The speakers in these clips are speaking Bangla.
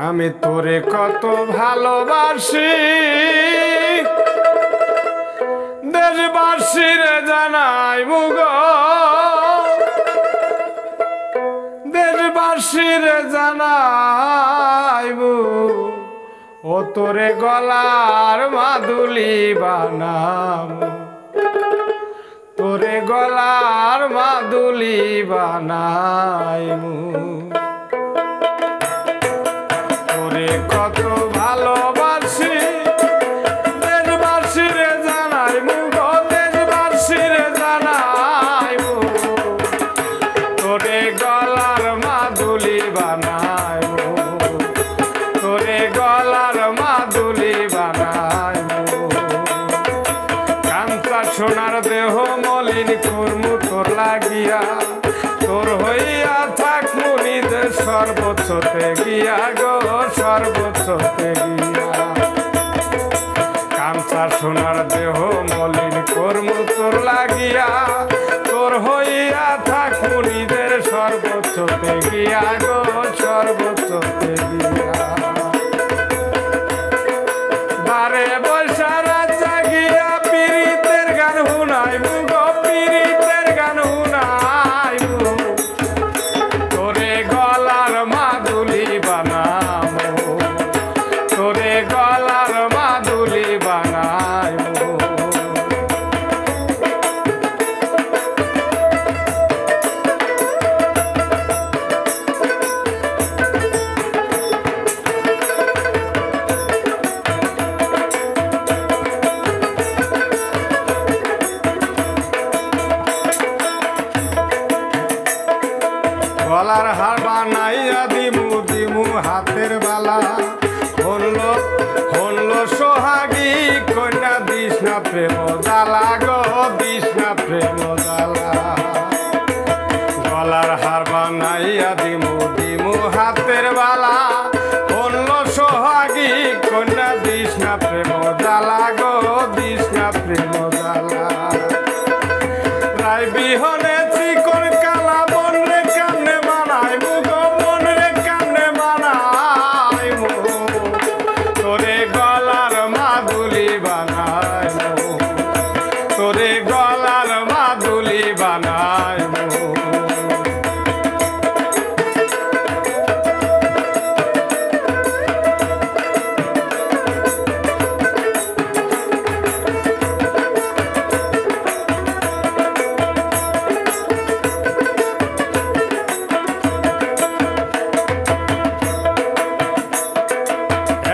আমি তোরে কত ভালোবাসি, দেশবাসীরে জানাইবো গো, দেশবাসীরে জানাইবো ও তোরে গলার মাদুলি বানাবো, তোরে গলার মাদুলি বানাইবো। তোরে কত ভালোবাসি, দেশবাসীরে জানাইবো গো, দেশবাসীরে জানাইবো তোরে গলার মাদুলি বানাইবো, তোরে গলার মাদুলি বানাইবো। কাঞ্চা সোনার দেহ মলিন কর্মু তোর লাগিয়া, তোর হইয়া থাক মুনিদে সর্বোচ্চতে গিয়া গো, সর্বোচ্চতে গিয়া। কাঞ্চা সোনার দেহ মলিন কর্মু তোর লাগিয়া, তোর হইয়া থাক মুনিদের সর্বোচ্চতে গিয়া গো, সর্বোচ্চতে গিয়া। বারে বৈশা রাত জাগিয়া পীড়িতের গান শুনাইবো গো, পীড়িতের গান শুনাইবো তোরে গলার মাদুলি বানাবো, তোরে গলার মাদুলি বানাইবো। গলার হার বানাইয়া দিমু দিমু হাতের বালা, হলো হলো সোহাগী কন্যা দিস না প্রেম জ্বালা গো, দিস না প্রেম জ্বালা। গলার হার বানাইয়া দিমু দিমু হাতের বালা, হলো সোহাগী কন্যা দিস না প্রেম জ্বালা গো, দিস না প্রেম জ্বালা। রায় বিহনে চিকন কালা বন রে কামনে বানাইবো গো, বন রে কামনে বানাইবো তোরে গলার মাদুলি বানাইবো, তোরে গলার মাদুলি বানাইবো।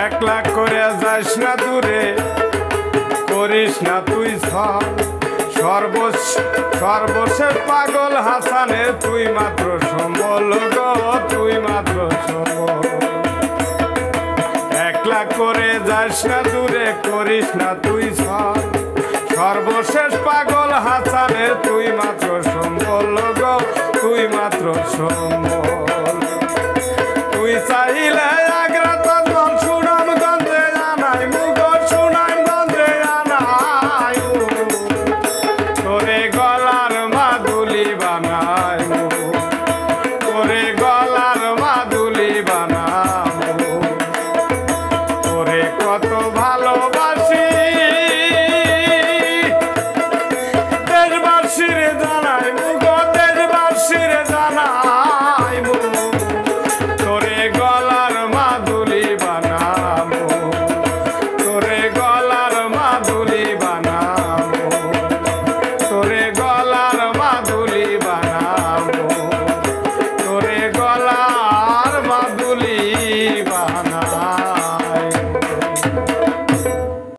একলা করে যাস না দূরে, করিস না তুই সর্বশেষ পাগল হাসানে তুই মাত্র সম্বল গো, তুই মাত্র সম্বল। একলা করে যাস না দূরে, করিস না তুই সর্বশেষ পাগল হাসানে তুই মাত্র সম্বল গো, তুই মাত্র সম্বল। তুই চাইলে